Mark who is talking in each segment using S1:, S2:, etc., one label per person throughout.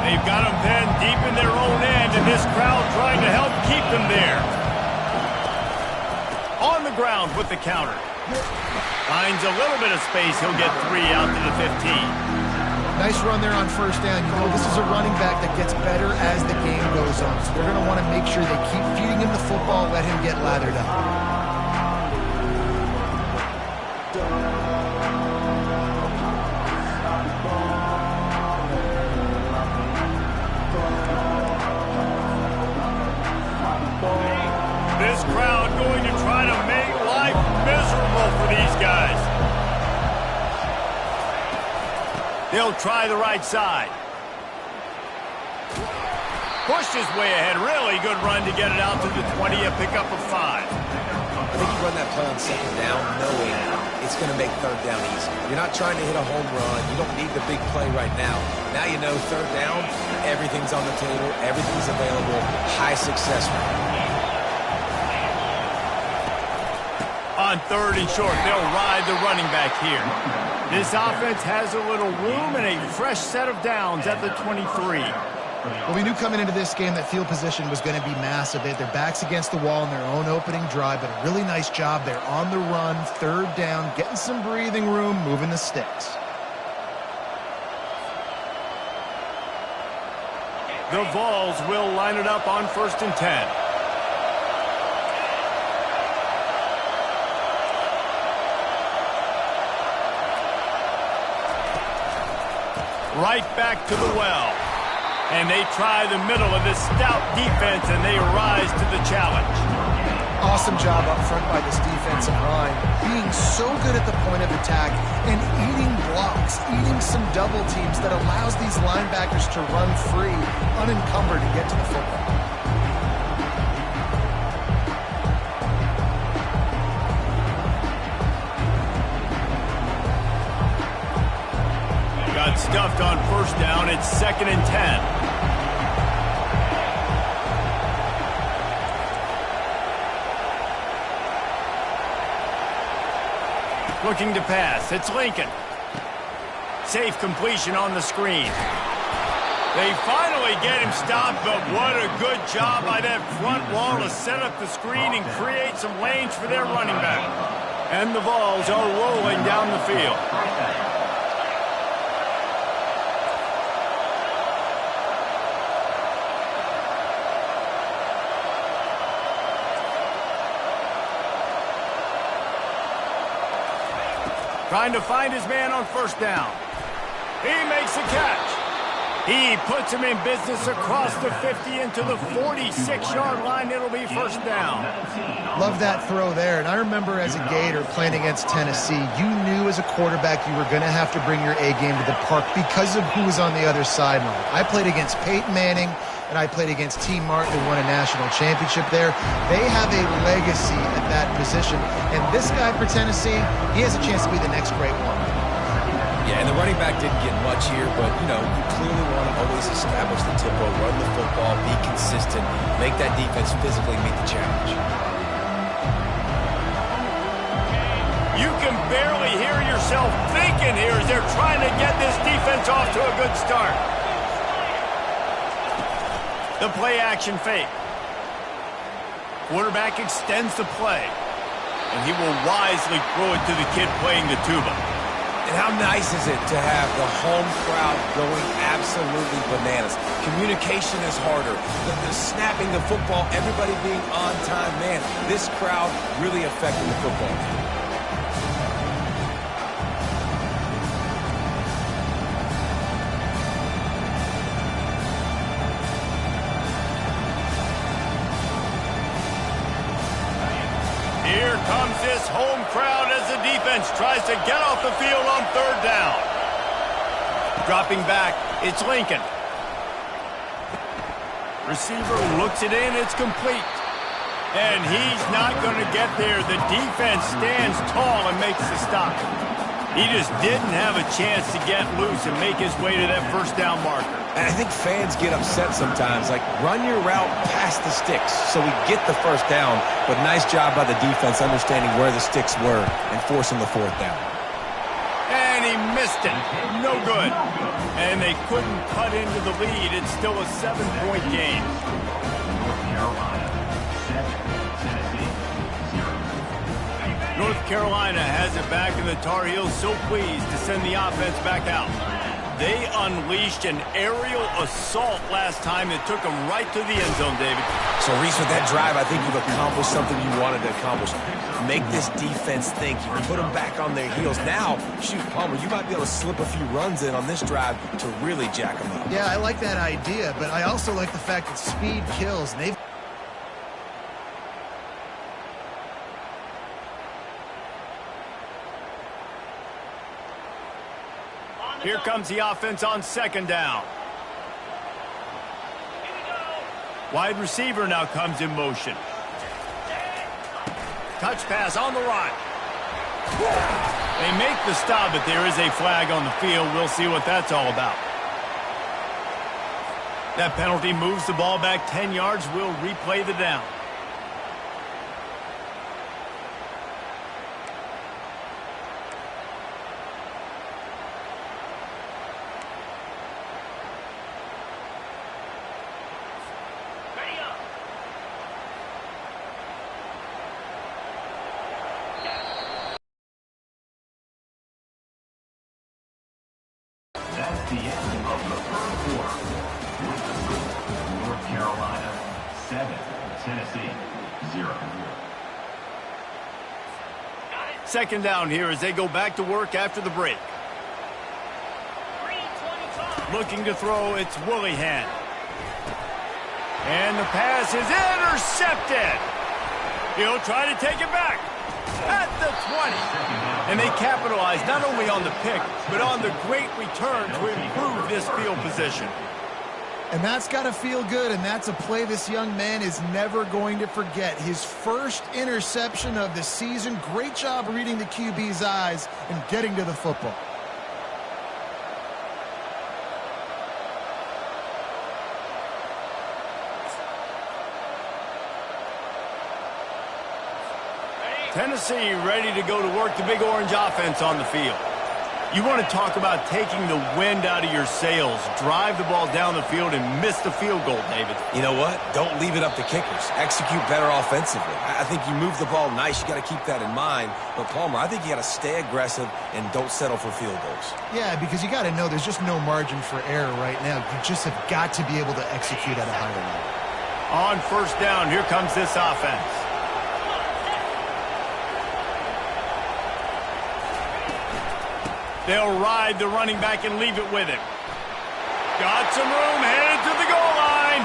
S1: They've got them pinned deep in their own end, and this crowd trying to help keep them there. On the ground with the counter. Finds a little bit of space. He'll get 3 out to the 15.
S2: Nice run there on first down. You know, this is a running back that gets better as the game goes on. So they're going to want to make sure they keep feeding him the football, let him get lathered up.
S1: This crowd going to try to make life miserable for these guys. They'll try the right side. Pushed his way ahead. Really good run to get it out to the 20, a pickup of 5.
S3: I think you run that play on second down knowing it's going to make third down easy. You're not trying to hit a home run. You don't need the big play right now. Now you know third down, everything's on the table, everything's available, high success rate.
S1: On 3rd and short, they'll ride the running back here. This offense has a little room and a fresh set of downs at the 23.
S2: Well, we knew coming into this game that field position was going to be massive. They had their backs against the wall in their own opening drive, but a really nice job there on the run, 3rd down, getting some breathing room, moving the sticks.
S1: The Vols will line it up on 1st and 10. Right back to the well. And they try the middle of this stout defense, and they rise to the challenge.
S2: Awesome job up front by this defensive line, being so good at the point of attack and eating blocks, eating some double teams that allows these linebackers to run free, unencumbered, and get to the football.
S1: Got stuffed on 1st down. It's 2nd and 10. Looking to pass. It's Lincoln. Safe completion on the screen. They finally get him stopped, but what a good job by that front wall to set up the screen and create some lanes for their running back. And the Vols are rolling down the field. Trying to find his man on 1st down. He makes a catch. He puts him in business across the 50 into the 46-yard line. It'll be 1st down.
S2: Love that throw there. And I remember as a Gator playing against Tennessee, you knew as a quarterback you were going to have to bring your A game to the park because of who was on the other sideline. I played against Peyton Manning, and I played against T. Martin, who won a national championship there. They have a legacy at that position. And this guy for Tennessee, he has a chance to be the next great one.
S3: Yeah, and the running back didn't get much here, but, you know, you clearly want to always establish the tempo, run the football, be consistent, make that defense physically meet the challenge.
S1: You can barely hear yourself thinking here as they're trying to get this defense off to a good start. The play-action fake. Quarterback extends the play, and he will wisely throw it to the kid playing the tuba.
S3: And how nice is it to have the home crowd going absolutely bananas? Communication is harder. The snapping the football, everybody being on time. Man, this crowd really affecting the football game.
S1: Here comes this home crowd as the defense tries to get off the field on 3rd down. Dropping back, it's Lincoln. Receiver looks it in, it's complete. And he's not going to get there. The defense stands tall and makes the stop. He just didn't have a chance to get loose and make his way to that 1st down marker.
S3: And I think fans get upset sometimes, like run your route past the sticks so we get the 1st down, but nice job by the defense understanding where the sticks were and forcing the 4th down.
S1: And he missed it. No good. And they couldn't cut into the lead. It's still a 7-point game.
S4: North Carolina, 7, Tennessee, 0.
S1: North Carolina has it back, and the Tar Heels so pleased to send the offense back out. They unleashed an aerial assault last time that took them right to the end zone, David.
S3: So, Reese, with that drive, I think you've accomplished something you wanted to accomplish. Make this defense think. You put them back on their heels. Now, shoot, Palmer, you might be able to slip a few runs in on this drive to really jack them up.
S2: Yeah, I like that idea, but I also like the fact that speed kills. And they've
S1: Here comes the offense on 2nd down. Wide receiver now comes in motion. Touch pass on the run. They make the stop, but there is a flag on the field. We'll see what that's all about. That penalty moves the ball back 10 yards. We'll replay the down.
S4: That's the end of the first quarter. With the score, North Carolina, 7, Tennessee, 0.
S1: 2nd down here as they go back to work after the break. Looking to throw, it's Willihan. And the pass is intercepted. He'll try to take it back at the 20. And they capitalize not only on the pick, but on the great return to improve this field position.
S2: And that's got to feel good, and that's a play this young man is never going to forget. His first interception of the season. Great job reading the QB's eyes and getting to the football.
S1: Tennessee ready to go to work, the Big Orange offense on the field. You want to talk about taking the wind out of your sails. Drive the ball down the field and miss the field goal, David.
S3: You know what? Don't leave it up to kickers. Execute better offensively. I think you move the ball nice. You got to keep that in mind. But, Palmer, I think you got to stay aggressive and don't settle for field goals.
S2: Yeah, because you got to know there's just no margin for error right now. You just have got to be able to execute at a higher level.
S1: On 1st down, here comes this offense. They'll ride the running back and leave it with him. Got some room, headed to the goal line.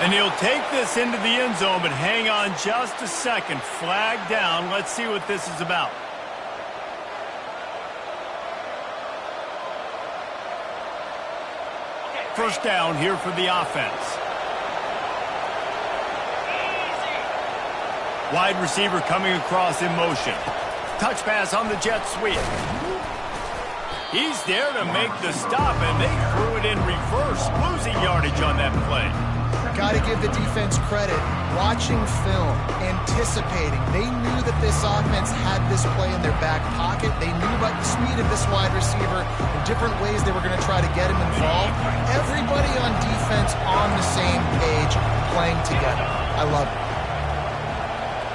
S1: And he'll take this into the end zone, but hang on just a second. Flag down. Let's see what this is about. First down here for the offense. Wide receiver coming across in motion. Touch pass on the jet sweep. He's there to make the stop, and they threw it in reverse, losing yardage on that play.
S2: Got to give the defense credit. Watching film, anticipating. They knew that this offense had this play in their back pocket. They knew about the speed of this wide receiver, the different ways they were going to try to get him involved. Everybody on defense on the same page, playing together. I love it.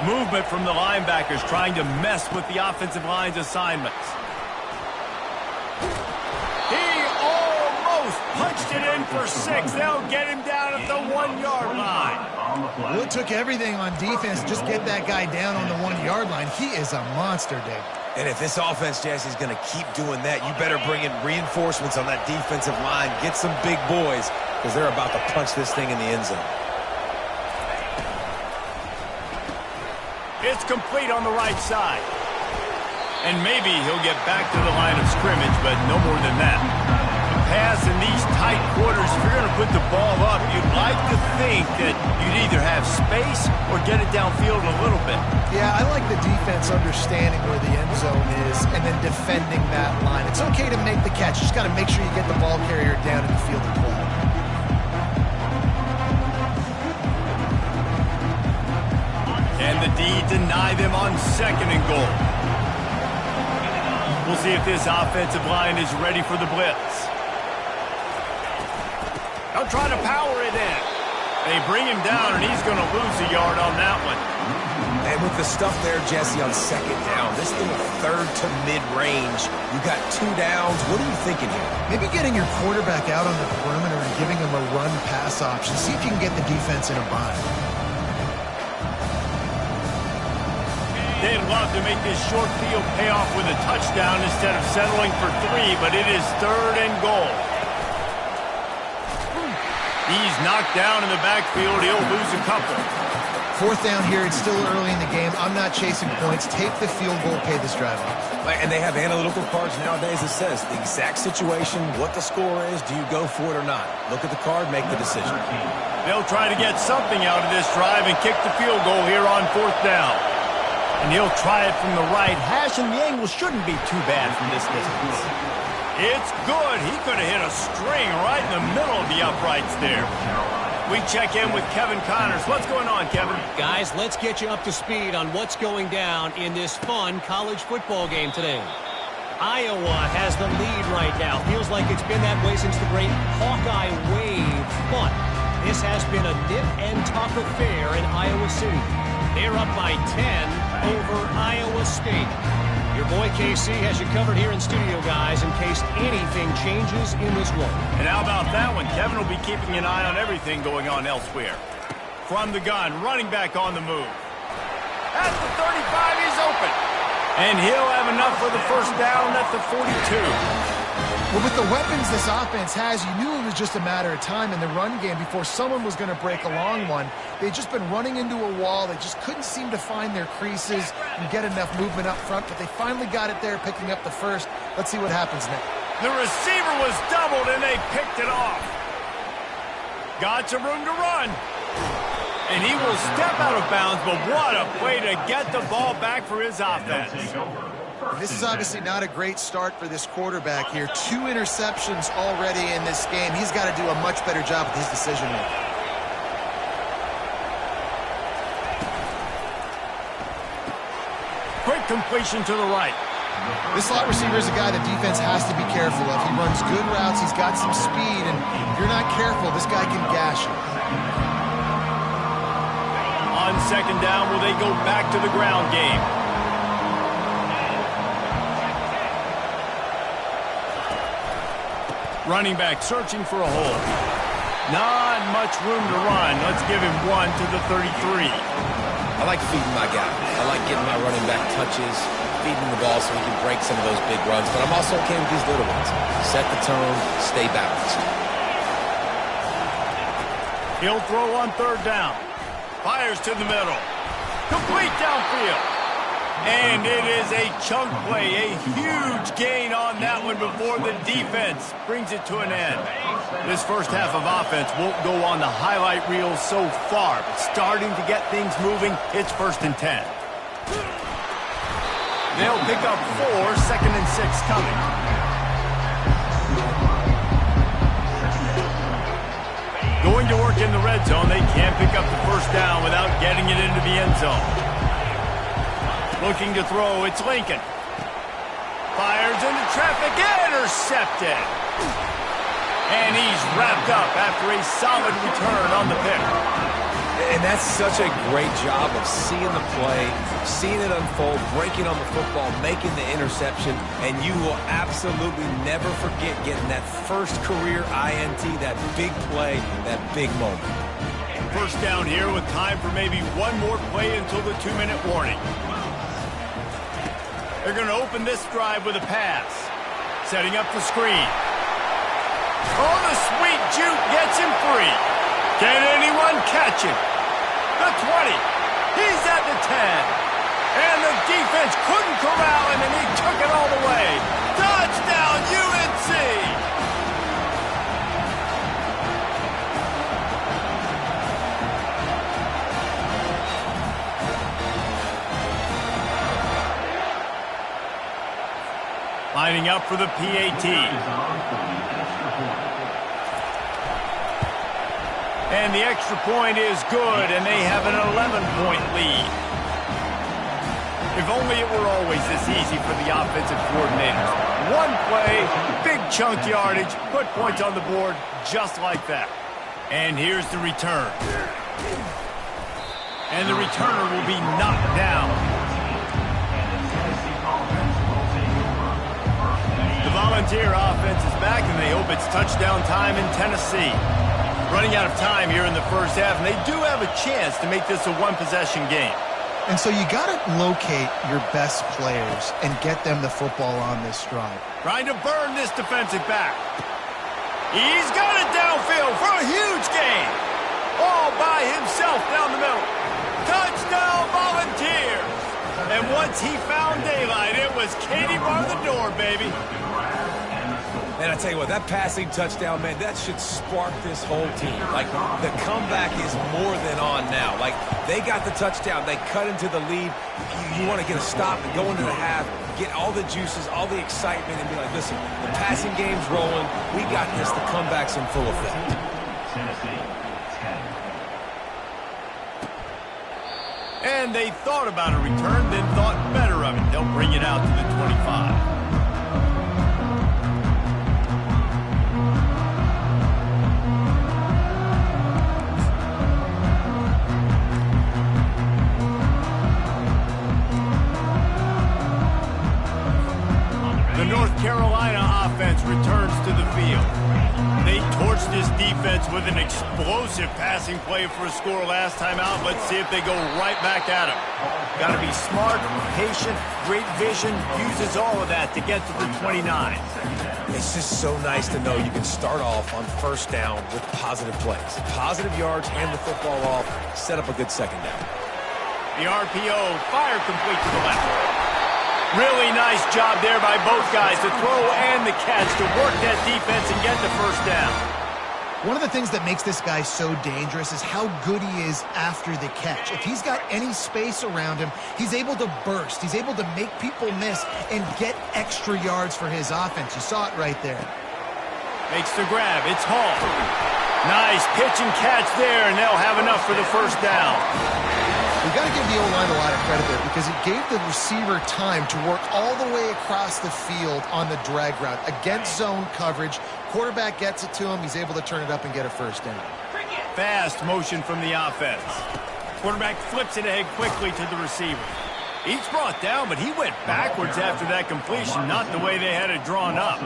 S1: Movement from the linebackers trying to mess with the offensive line's assignments. Punched it in for 6. They'll get him down at the 1-yard line.
S2: Well, it took everything on defense to just get that guy down on the 1-yard line. He is a monster, Dave.
S3: And if this offense, Jesse, is going to keep doing that, you better bring in reinforcements on that defensive line. Get some big boys, because they're about to punch this thing in the end zone.
S1: It's complete on the right side. And maybe he'll get back to the line of scrimmage, but no more than that. Pass in these tight quarters, if you're going to put the ball up, you'd like to think that you'd either have space or get it downfield a little bit.
S2: Yeah, I like the defense understanding where the end zone is and then defending that line. It's okay to make the catch. You just got to make sure you get the ball carrier down in the field of play.
S1: And the D deny them on 2nd and goal. We'll see if this offensive line is ready for the blitz. They'll try to power it in. They bring him down, and he's going to lose a yard on that one.
S3: And with the stuff there, Jesse, on second down, this little third to mid-range, you got 2 downs. What are you thinking here?
S2: Maybe getting your quarterback out on the perimeter and giving him a run-pass option. See if you can get the defense in a bind.
S1: They'd love to make this short field pay off with a touchdown instead of settling for 3, but it is 3rd and goal. He's knocked down in the backfield. He'll lose a couple.
S2: 4th down here. It's still early in the game. I'm not chasing points. Take the field goal, pay this drive off.
S3: And they have analytical cards nowadays that says the exact situation, what the score is, do you go for it or not? Look at the card, make the decision.
S1: They'll try to get something out of this drive and kick the field goal here on 4th down. And he'll try it from the right hash, and the angle shouldn't be too bad from this distance. It's good. He could have hit a string right in the middle of the uprights there. We check in with Kevin Connors. What's going on, Kevin?
S5: Guys, let's get you up to speed on what's going down in this fun college football game today. Iowa has the lead right now. Feels like it's been that way since the great Hawkeye wave. But this has been a nip-and-tuck affair in Iowa City. They're up by 10 over Iowa State. Your boy KC has you covered here in studio, guys, in case anything changes in this one.
S1: And how about that one? Kevin will be keeping an eye on everything going on elsewhere. From the gun, running back on the move. At the 35, he's open. And he'll have enough for the first down at the 42.
S2: Well, with the weapons this offense has, you knew it was just a matter of time in the run game before someone was going to break a long one. They'd just been running into a wall. They just couldn't seem to find their creases and get enough movement up front, but they finally got it there, picking up the first. Let's see what happens next.
S1: The receiver was doubled, and they picked it off. Got some room to run. And he will step out of bounds, but what a play to get the ball back for his offense.
S2: This is obviously not a great start for this quarterback here. 2 interceptions already in this game. He's got to do a much better job with his decision-making.
S1: Quick completion to the right.
S2: This slot receiver is a guy the defense has to be careful of. He runs good routes. He's got some speed, and if you're not careful, this guy can gash you.
S1: On second down, will they go back to the ground game? Running back searching for a hole. Not much room to run. Let's give him 1 to the 33.
S3: I like feeding my guy. I like getting my running back touches, feeding the ball so he can break some of those big runs. But I'm also okay with these little ones. Set the tone, stay balanced.
S1: He'll throw on third down. Fires to the middle. Complete downfield. And it is a chunk play, a huge gain on that one before the defense brings it to an end. This first half of offense won't go on the highlight reel so far, but starting to get things moving, it's 1st and 10. They'll pick up 4, 2nd and 6 coming. Going to work in the red zone, they can't pick up the first down without getting it into the end zone. Looking to throw, it's Lincoln. Fires into traffic, intercepted. And he's wrapped up after a solid return on the pick.
S3: And that's such a great job of seeing the play, seeing it unfold, breaking on the football, making the interception, and you will absolutely never forget getting that first career INT, that big play, that big moment.
S1: First down here with time for maybe one more play until the 2-minute warning. They're going to open this drive with a pass. Setting up the screen. Oh, the sweet juke gets him free. Can anyone catch him? The 20. He's at the 10. And the defense couldn't corral him, and he took it all the way. Touchdown, UNC! Lining up for the PAT. And the extra point is good, and they have an 11-point lead. If only it were always this easy for the offensive coordinators. One play, big chunk yardage, put points on the board just like that. And here's the return. And the returner will be knocked down. The Volunteer offense is back, and they hope it's touchdown time in Tennessee. Running out of time here in the first half, and they do have a chance to make this a one-possession game.
S2: And so you got to locate your best players and get them the football on this drive.
S1: Trying to burn this defensive back. He's got it downfield for a huge gain. All by himself down the middle. Touchdown Volunteers. And once he found daylight, it was Katie bar the door, baby.
S3: And I tell you what, that passing touchdown, man, that should spark this whole team. Like, the comeback is more than on now. Like, they got the touchdown. They cut into the lead. You want to get a stop and go into the half, get all the juices, all the excitement, and be like, listen, the passing game's rolling. We got this. The comeback's in full effect.
S4: Tennessee, 10.
S1: And they thought about a return, then thought better of it. They'll bring it out to the 25. The North Carolina offense returns to the field. They torched this defense with an explosive passing play for a score last time out. Let's see if they go right back at him. Got to be smart, patient, great vision, uses all of that to get to the 29.
S3: It's just so nice to know you can start off on first down with positive plays. Positive yards, hand the football off, set up a good second down.
S1: The RPO, fire complete to the left. Really nice job there by both guys, the throw and the catch, to work that defense and get the first down.
S2: One of the things that makes this guy so dangerous is how good he is after the catch. If he's got any space around him, he's able to burst. He's able to make people miss and get extra yards for his offense. You saw it right there.
S1: Makes the grab. It's Hall. Nice pitch and catch there, and they'll have enough for the first down.
S2: We've got to give the O-line a lot of credit there because it gave the receiver time to work all the way across the field on the drag route against zone coverage. Quarterback gets it to him. He's able to turn it up and get a first down.
S1: Fast motion from the offense. Quarterback flips it ahead quickly to the receiver. He's brought down, but he went backwards after that completion, not the way they had it drawn up.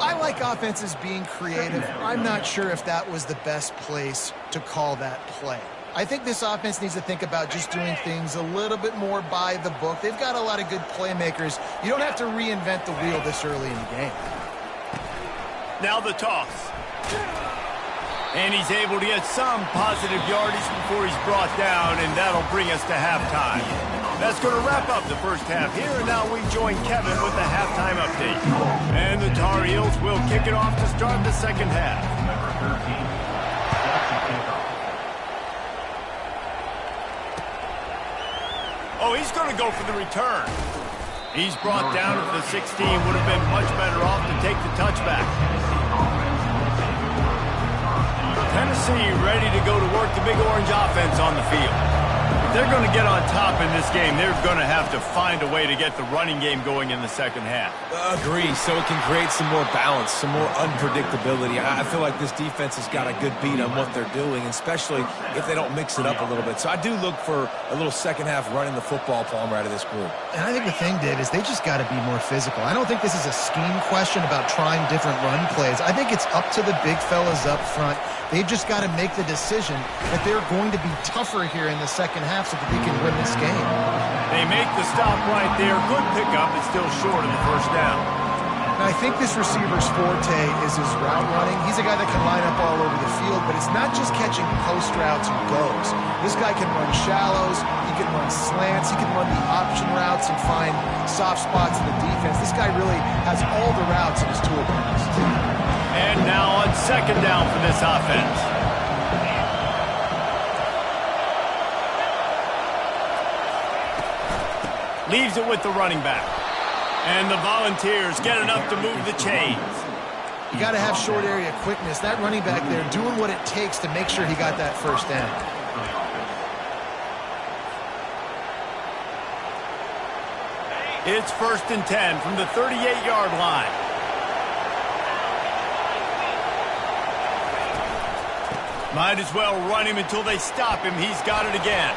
S2: I like offenses being creative. I'm not sure if that was the best place to call that play. I think this offense needs to think about just doing things a little bit more by the book. They've got a lot of good playmakers. You don't have to reinvent the wheel this early in the game.
S1: Now the toss. And he's able to get some positive yardage before he's brought down, and that'll bring us to halftime. That's going to wrap up the first half here, and now we join Kevin with the halftime update. And the Tar Heels will kick it off to start the second half.
S4: Number 13.
S1: Oh, he's going to go for the return. He's brought down at the 16. Would have been much better off to take the touchback. Tennessee ready to go to work the Big Orange offense on the field. If they're going to get on top in this game, they're going to have to find a way to get the running game going in the second half.
S3: Agree, so it can create some more balance, some more unpredictability. I feel like this defense has got a good beat on what they're doing, especially if they don't mix it up a little bit. So I do look for a little second half running the football Palmer out of this group.
S2: And I think the thing, Dave, is they just got to be more physical. I don't think this is a scheme question about trying different run plays. I think it's up to the big fellas up front. They've just got to make the decision that they're going to be tougher here in the second half so that they can win this game.
S1: They make the stop right there. Good pickup. It's still short of the first down.
S2: Now, I think this receiver's forte is his route running. He's a guy that can line up all over the field, but it's not just catching post routes and goes. This guy can run shallows, he can run slants, he can run the option routes and find soft spots in the defense. This guy really has all the routes in his toolbox.
S1: And now on second down for this offense. Leaves it with the running back. And the Volunteers get enough to move the chains.
S2: You got to have short area quickness. That running back there doing what it takes to make sure he got that first down.
S1: It's 1st and 10 from the 38-yard line. Might as well run him until they stop him. He's got it again.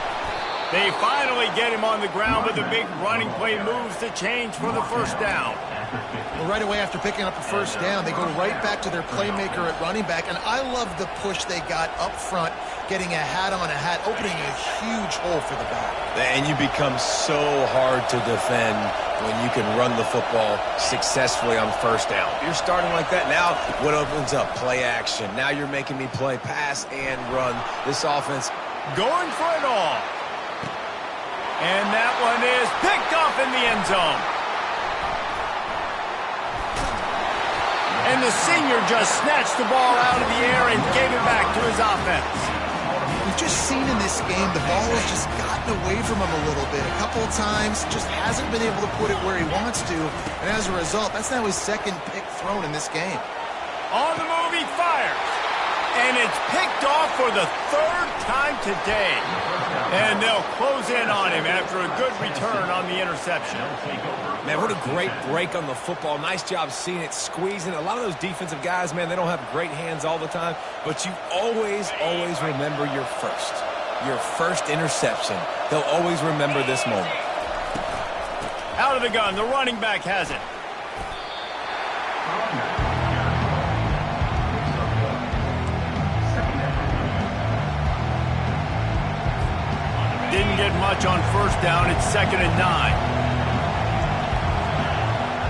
S1: They finally get him on the ground with a big running play moves to change for the first down.
S2: Well, right away after picking up a first down, they go right back to their playmaker at running back, and I love the push they got up front, getting a hat on a hat, opening a huge hole for the back.
S3: And you become so hard to defend when you can run the football successfully on first down. You're starting like that. Now what opens up? Play action. Now you're making me play pass and run. This offense
S1: going for it all. And that one is picked off in the end zone. And the senior just snatched the ball out of the air and gave it back to his offense.
S2: We've just seen in this game the ball has just gotten away from him a little bit. A couple of times, just hasn't been able to put it where he wants to. And as a result, that's now his second pick thrown in this game.
S1: On the move, he fires. And it's picked off for the third time today. And they'll close in on him after a good return on the interception.
S3: Man, what a great break on the football. Nice job seeing it, squeezing. A lot of those defensive guys, man, they don't have great hands all the time. But you always remember your first interception. They'll always remember this moment.
S1: Out of the gun, the running back has it. Didn't get much on first down. It's 2nd and 9.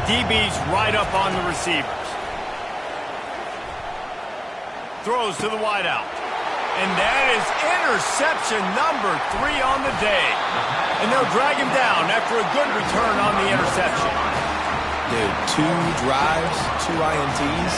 S1: DB's right up on the receivers. Throws to the wideout. And that is interception number 3 on the day. And they'll drag him down after a good return on the interception.
S3: Dude, 2 drives, 2 INTs.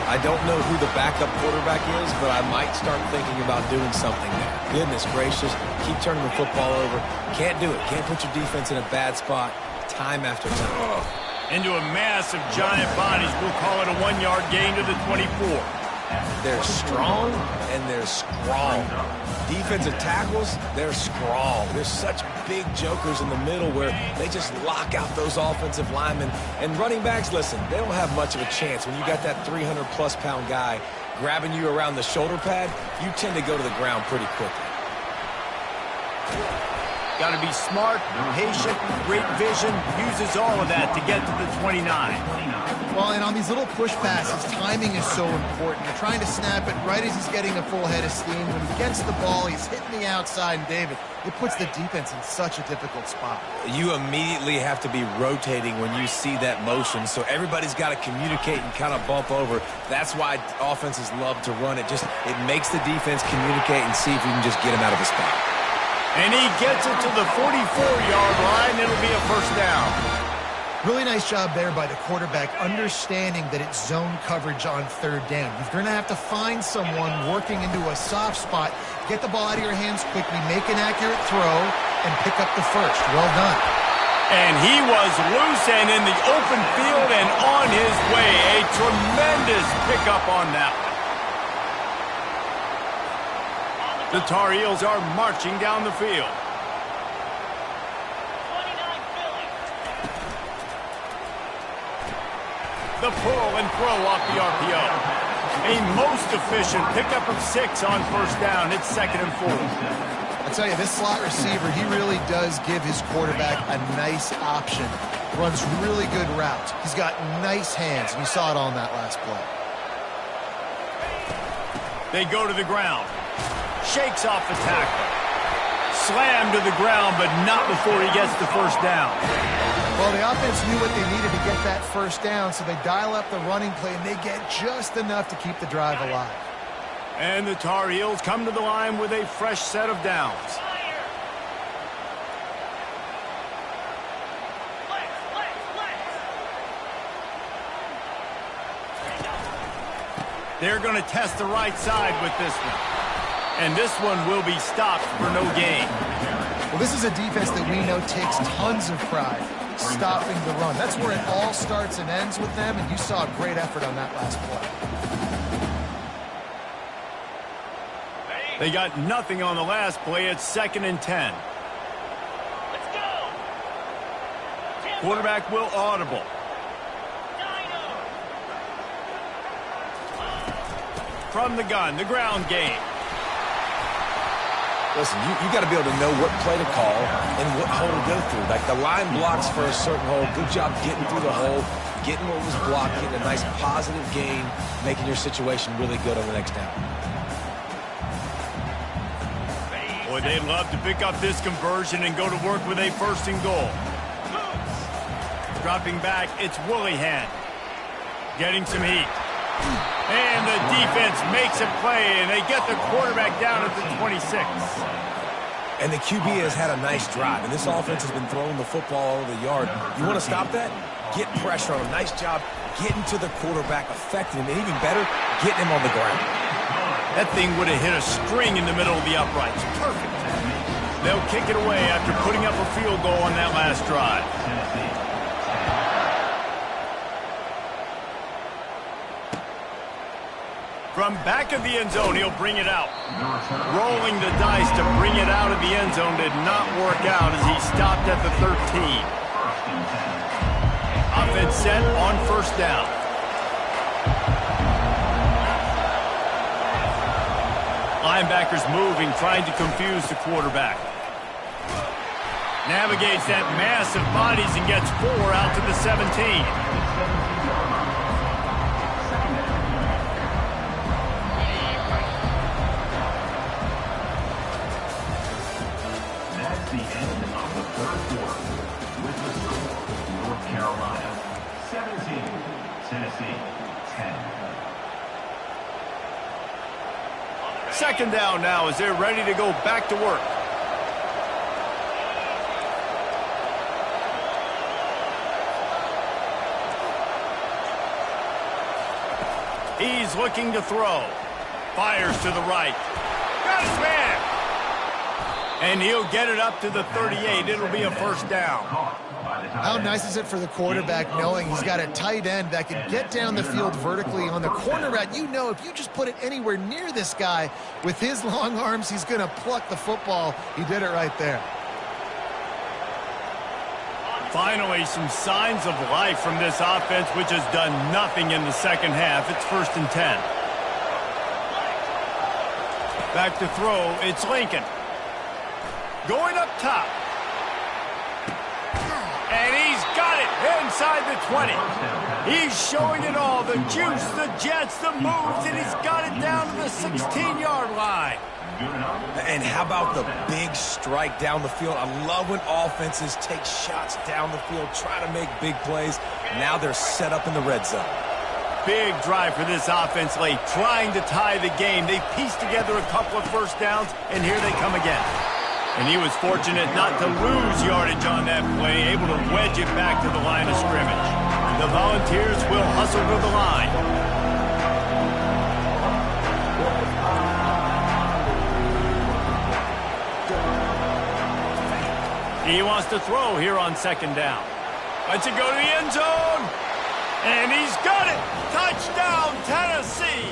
S3: I don't know who the backup quarterback is, but I might start thinking about doing something there. Goodness gracious, keep turning the football over. Can't do it. Can't put your defense in a bad spot time after time.
S1: Into a mass of giant bodies. We'll call it a 1-yard gain to the 24.
S3: They're strong and they're scrawl. Defensive tackles, they're scrawl. There's such big jokers in the middle where they just lock out those offensive linemen. And running backs, listen, they don't have much of a chance. When you got that 300-plus pound guy grabbing you around the shoulder pad, you tend to go to the ground pretty quickly.
S1: Got to be smart, patient, great vision, uses all of that to get to the 29.
S2: Well, and on these little push passes, timing is so important. You're trying to snap it right as he's getting a full head of steam. When he gets the ball, he's hitting the outside, and David, it puts the defense in such a difficult spot.
S3: You immediately have to be rotating when you see that motion, so everybody's got to communicate and kind of bump over. That's why offenses love to run it. It makes the defense communicate and see if you can just get him out of the spot.
S1: And he gets it to the 44-yard line. It'll be a first down.
S2: Really nice job there by the quarterback, understanding that it's zone coverage on 3rd down. You're going to have to find someone working into a soft spot, get the ball out of your hands quickly, make an accurate throw, and pick up the first. Well done.
S1: And he was loose and in the open field and on his way. A tremendous pickup on that one. The Tar Heels are marching down the field. The pull and throw off the RPO. A most efficient pickup of 6 on first down. It's 2nd and 4.
S2: I tell you, this slot receiver, he really does give his quarterback a nice option. Runs really good routes. He's got nice hands, and you saw it on that last play.
S1: They go to the ground. Shakes off the tackle. Slammed to the ground, but not before he gets the first down.
S2: Well, the offense knew what they needed to get that first down, so they dial up the running play, and they get just enough to keep the drive alive.
S1: And the Tar Heels come to the line with a fresh set of downs. They're going to test the right side with this one. And this one will be stopped for no gain.
S2: Well, this is a defense that we know takes tons of pride stopping the run. That's where it all starts and ends with them, and you saw a great effort on that last play.
S1: They got nothing on the last play. It's 2nd and 10.
S6: Let's go.
S1: Quarterback will audible. From the gun, the ground game.
S3: Listen, you got to be able to know what play to call and what hole to go through. Like the line blocks for a certain hole. Good job getting through the hole, getting what was blocked, getting a nice positive gain, making your situation really good on the next down.
S1: Boy, they'd love to pick up this conversion and go to work with a 1st and goal. Dropping back, it's Willihan. Getting some heat. And the defense makes a play, and they get the quarterback down at the 26.
S3: And the QB has had a nice drive, and this offense has been throwing the football all over the yard. You want to stop that? Get pressure on him. Nice job getting to the quarterback, affecting him, and even better, getting him on the ground.
S1: That thing would have hit a string in the middle of the uprights. Perfect. They'll kick it away after putting up a field goal on that last drive. From back of the end zone, he'll bring it out. Rolling the dice to bring it out of the end zone did not work out as he stopped at the 13. Offense set on 1st down. Linebackers moving, trying to confuse the quarterback. Navigates that mass of bodies and gets 4 out to the 17.
S4: The end of the 3rd quarter with the score, North Carolina 17, Tennessee 10.
S1: 2nd down now as they're ready to go back to work. He's looking to throw. Fires to the right. Got his man. And he'll get it up to the 38. It'll be a 1st down.
S2: How nice is it for the quarterback knowing he's got a tight end that can get down the field vertically on the corner route? You know, if you just put it anywhere near this guy with his long arms, he's going to pluck the football. He did it right there.
S1: Finally, some signs of life from this offense, which has done nothing in the 2nd half. It's 1st and 10. Back to throw, it's Lincoln. Going up top. And he's got it inside the 20. He's showing it all. The juice, the jets, the moves, and he's got it down to the 16-yard line.
S3: And how about the big strike down the field? I love when offenses take shots down the field, try to make big plays. Now they're set up in the red zone.
S1: Big drive for this offense late, trying to tie the game. They pieced together a couple of 1st downs, and here they come again. And he was fortunate not to lose yardage on that play, able to wedge it back to the line of scrimmage. The Volunteers will hustle to the line. He wants to throw here on 2nd down. Lets it go to the end zone. And he's got it. Touchdown, Tennessee.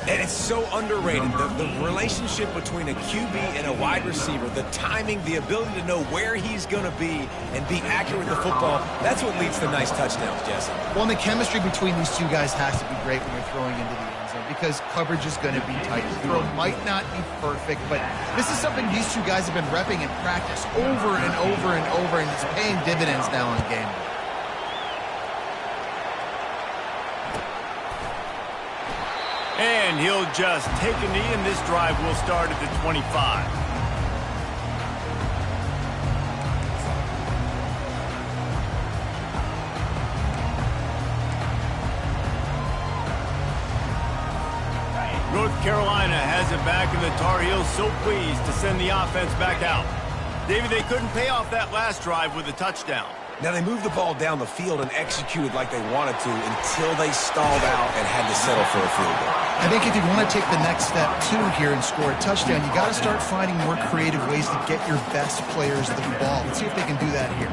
S3: And it's so underrated, the relationship between a QB and a wide receiver, the timing, the ability to know where he's going to be and be accurate with the football, that's what leads to nice touchdowns, Jesse.
S2: Well, and the chemistry between these two guys has to be great when you're throwing into the end zone because coverage is going to be tight. The throw might not be perfect, but this is something these two guys have been repping in practice over and over and over, and it's paying dividends now in game.
S1: And he'll just take a knee, and this drive will start at the 25. North Carolina has it back, and the Tar Heels so pleased to send the offense back out. David, they couldn't pay off that last drive with a touchdown.
S3: Now, they moved the ball down the field and executed like they wanted to until they stalled out and had to settle for a field goal.
S2: I think if you want to take the next step, too, here and score a touchdown, you got to start finding more creative ways to get your best players the ball. Let's see if they can do that here.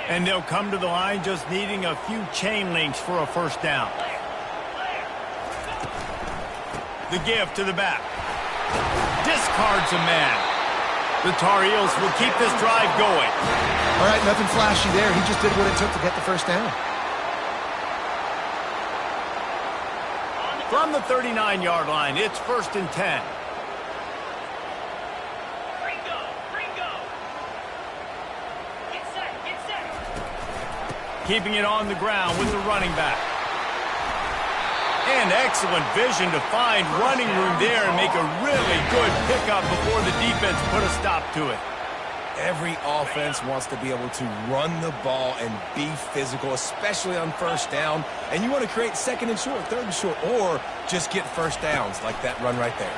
S1: And they'll come to the line just needing a few chain links for a 1st down. The give to the back. Discards a man. The Tar Heels will keep this drive going.
S2: All right, nothing flashy there. He just did what it took to get the 1st down.
S1: From the 39-yard line, it's 1st and 10.
S6: Gringo! Gringo! Get set! Get set!
S1: Keeping it on the ground with the running back. And excellent vision to find running room there and make a really good pickup before the defense put a stop to it.
S3: Every offense wants to be able to run the ball and be physical, especially on 1st down. And you want to create 2nd and short, 3rd and short, or just get 1st downs like that run right there.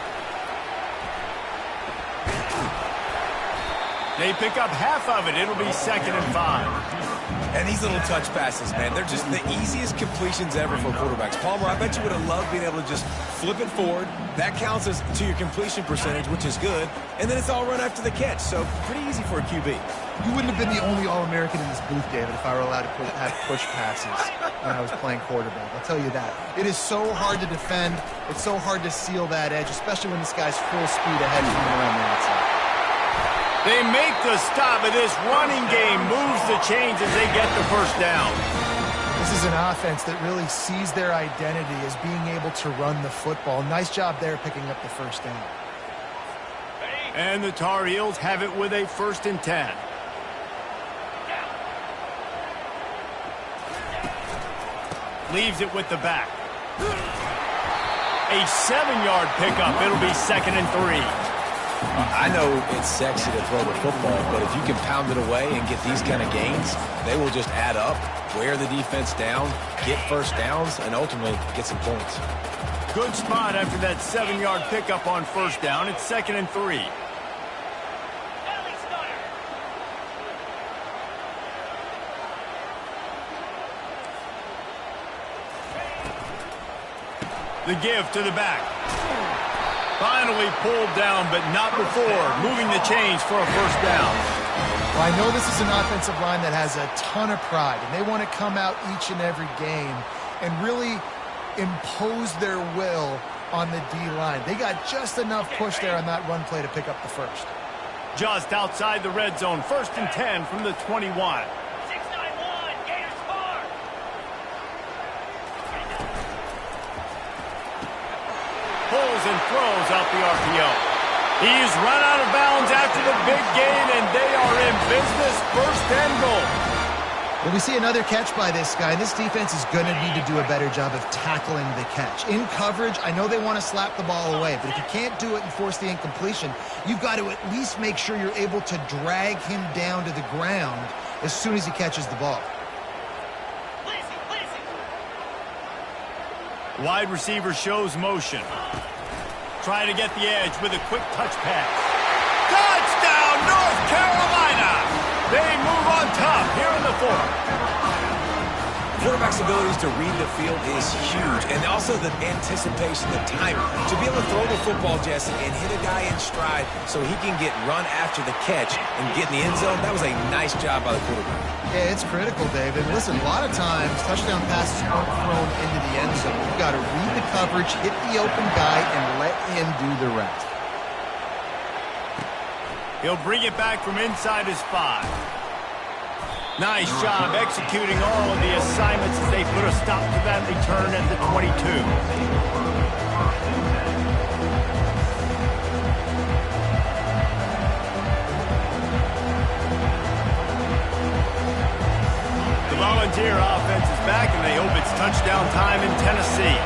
S1: They pick up half of it. It'll be 2nd and 5.
S3: And these little touch passes, man, they're just the easiest completions ever for quarterbacks. Palmer, I bet you would have loved being able to just flip it forward. That counts as to your completion percentage, which is good. And then it's all run after the catch, so pretty easy for a QB.
S2: You wouldn't have been the only All-American in this booth, David, if I were allowed to have push passes when I was playing quarterback. I'll tell you that. It is so hard to defend. It's so hard to seal that edge, especially when this guy's full speed ahead from around the outside.
S1: They make the stop, and this running game moves the chains as they get the 1st down.
S2: This is an offense that really sees their identity as being able to run the football. Nice job there picking up the 1st down.
S1: And the Tar Heels have it with a 1st and 10. Leaves it with the back. A 7-yard pickup. It'll be 2nd and 3.
S3: I know it's sexy to throw the football, but if you can pound it away and get these kind of gains, they will just add up, wear the defense down, get 1st downs, and ultimately get some points.
S1: Good spot after that 7-yard pickup on 1st down. It's 2nd and 3.
S6: Alley starter!
S1: The give to the back. Finally pulled down, but not before. Moving the chains for a 1st down.
S2: Well, I know this is an offensive line that has a ton of pride, and they want to come out each and every game and really impose their will on the D-line. They got just enough push there on that run play to pick up the 1st.
S1: Just outside the red zone. 1st and 10 from the 21.
S6: 691! Gators far!
S1: Pulls and throws out the RPO. He's run out of bounds after the big gain, and they are in business. 1st and goal.
S2: Well, we see another catch by this guy. This defense is going to need to do a better job of tackling the catch. In coverage, I know they want to slap the ball away, but if you can't do it and force the incompletion, you've got to at least make sure you're able to drag him down to the ground as soon as he catches the ball.
S1: Wide receiver shows motion. Trying to get the edge with a quick touch pass. Touchdown, North Carolina! They move on top here in the 4th.
S3: Quarterback's abilities to read the field is huge, and also the anticipation, the timing. To be able to throw the football, Jesse, and hit a guy in stride so he can get run after the catch and get in the end zone, that was a nice job by the quarterback.
S2: Yeah, it's critical, David. Listen, a lot of times, touchdown passes aren't thrown into the end zone. You've got to read the coverage, hit the open guy, and let him do the rest.
S1: He'll bring it back from inside his 5. Nice job executing all of the assignments as they put a stop to that return at the 22. The Volunteer offense is back, and they hope it's touchdown time in Tennessee.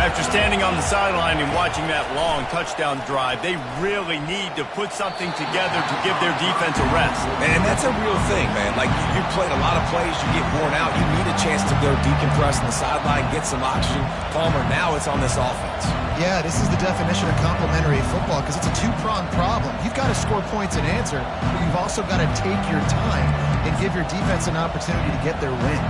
S1: After standing on the sideline and watching that long touchdown drive, they really need to put something together to give their defense a rest.
S3: And that's a real thing, man. Like, you played a lot of plays, you get worn out, you need a chance to go decompress on the sideline, get some oxygen. Palmer, now it's on this offense.
S2: Yeah, this is the definition of complementary football because it's a two-pronged problem. You've got to score points and answer, but you've also got to take your time and give your defense an opportunity to get their win.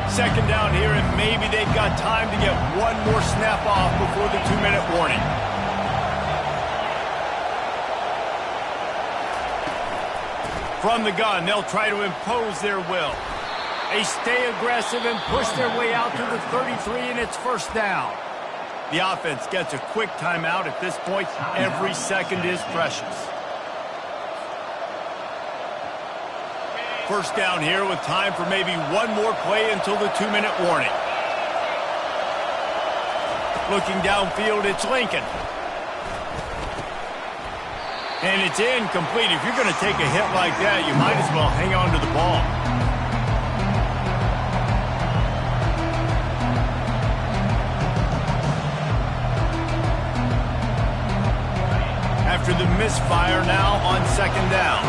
S1: 2nd down here, and maybe they've got time to get one more snap off before the 2-minute warning. From the gun, they'll try to impose their will. They stay aggressive and push their way out to the 33, and it's 1st down. The offense gets a quick timeout. At this point, every second is precious. 1st down here with time for maybe one more play until the 2-minute warning. Looking downfield, it's Lincoln. And it's incomplete. If you're going to take a hit like that, you might as well hang on to the ball. After the misfire, now on second down.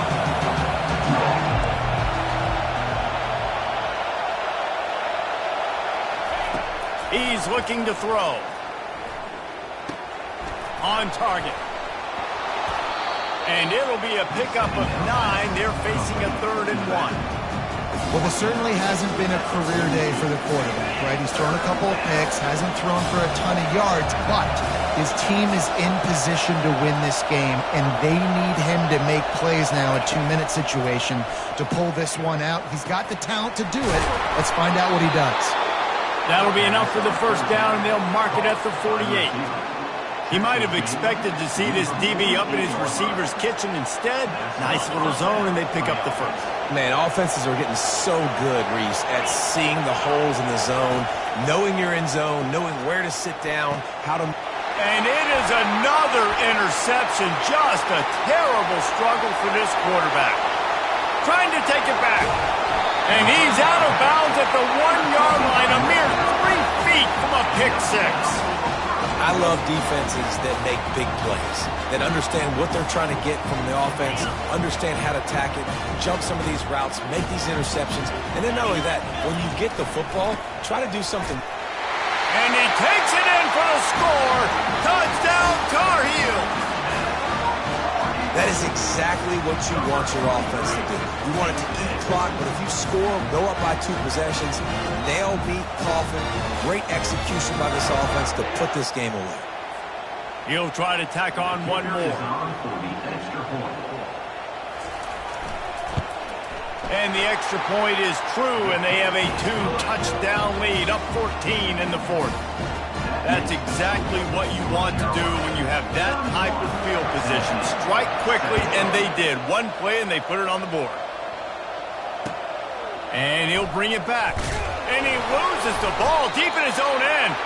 S1: He's looking to throw. On target. And it'll be a pickup of 9. They're facing a 3rd and 1.
S2: Well, this certainly hasn't been a career day for the quarterback, right? He's thrown a couple of picks, hasn't thrown for a ton of yards, but his team is in position to win this game, and they need him to make plays now, a 2-minute situation, to pull this one out. He's got the talent to do it. Let's find out what he does.
S1: That'll be enough for the first down, and they'll mark it at the 48. He might have expected to see this DB up in his receiver's kitchen. Instead, nice little zone, and they pick up the first.
S3: Man, offenses are getting so good, Reese, at seeing the holes in the zone, knowing you're in zone, knowing where to sit down, how to...
S1: And it is another interception. Just a terrible struggle for this quarterback. Trying to take it back. And he's out of bounds at the 1-yard line, a mere 3 feet from a pick six.
S3: I love defenses that make big plays, that understand what they're trying to get from the offense, understand how to attack it, jump some of these routes, make these interceptions, and then not only that, when you get the football, try to do something.
S1: And he takes it in for the score. Touchdown, Tar Heels.
S3: That is exactly what you want your offense to do. You want it to eat clock, but if you score, go up by 2 possessions, nail, beat, coffin, great execution by this offense to put this game away.
S1: He'll try to tack on one more. And the extra point is true, and they have a 2-touchdown lead, up 14 in the 4th. That's exactly what you want to do when you have that type of field position. Strike quickly, and they did. One play, and they put it on the board. And he'll bring it back. And he loses the ball deep in his own end.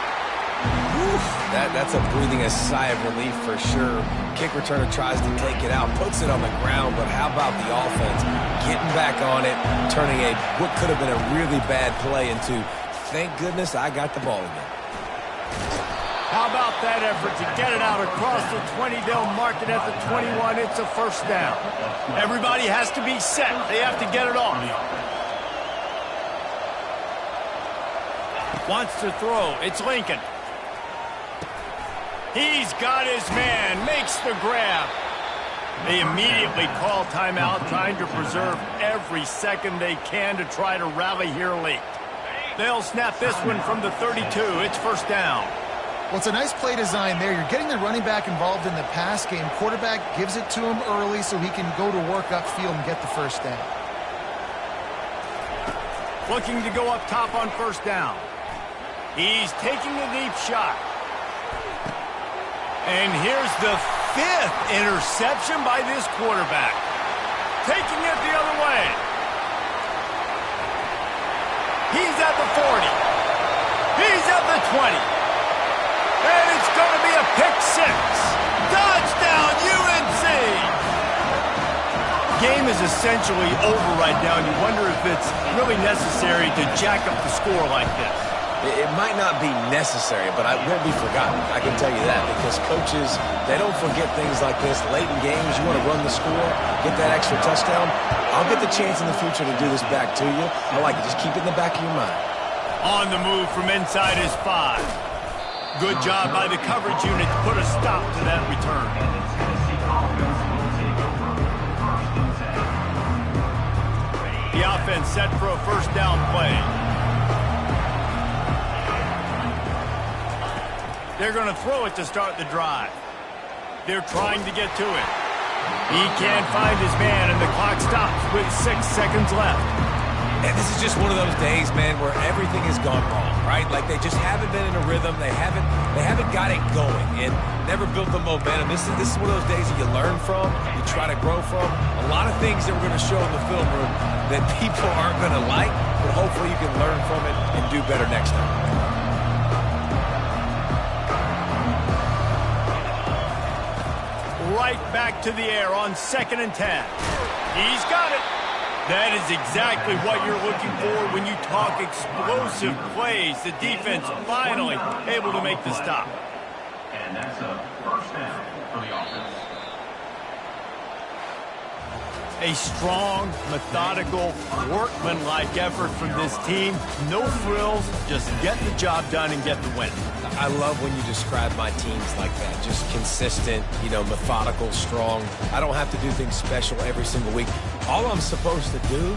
S3: Oof, that's a breathing a sigh of relief for sure. Kick returner tries to take it out, puts it on the ground, but how about the offense getting back on it, turning what could have been a really bad play into, thank goodness I got the ball again.
S1: How about that effort to get it out across the 20? They'll mark it at the 21. It's a first down. Everybody has to be set. They have to get it off. Wants to throw. It's Lincoln. He's got his man. Makes the grab. They immediately call timeout, trying to preserve every second they can to try to rally here late. They'll snap this one from the 32. It's first down.
S2: Well, it's a nice play design there. You're getting the running back involved in the pass game. Quarterback gives it to him early so he can go to work upfield and get the first down.
S1: Looking to go up top on first down. He's taking a deep shot. And here's the 5th interception by this quarterback. Taking it the other way. He's at the 40. He's at the 20. And it's going to be a pick six. Touchdown, UNC! Game is essentially over right now, and you wonder if it's really necessary to jack up the score like this.
S3: It might not be necessary, but it won't be forgotten. I can tell you that, because coaches, they don't forget things like this. Late in games, you want to run the score, get that extra touchdown. I'll get the chance in the future to do this back to you. I like it. Just keep it in the back of your mind.
S1: On the move from inside is 5. Good job by the coverage unit to put a stop to that return. The offense set for a first down play. They're going to throw it to start the drive. They're trying to get to it. He can't find his man, and the clock stops with 6 seconds left.
S3: And this is just one of those days, man, where everything has gone wrong, right? Like they just haven't been in a rhythm. They haven't got it going and never built the momentum. This is one of those days that you learn from, you try to grow from. A lot of things that we're going to show in the film room that people aren't going to like, but hopefully you can learn from it and do better next time.
S1: right back to the air on 2nd and 10. He's got it. That is exactly what you're looking for when you talk explosive plays. The defense finally able to make the stop.
S4: And that's a first down for the offense.
S1: A strong, methodical, workmanlike effort from this team. No frills, just get the job done and get the win.
S3: I love when you describe my teams like that. Just consistent, methodical, strong. I don't have to do things special every single week. All I'm supposed to do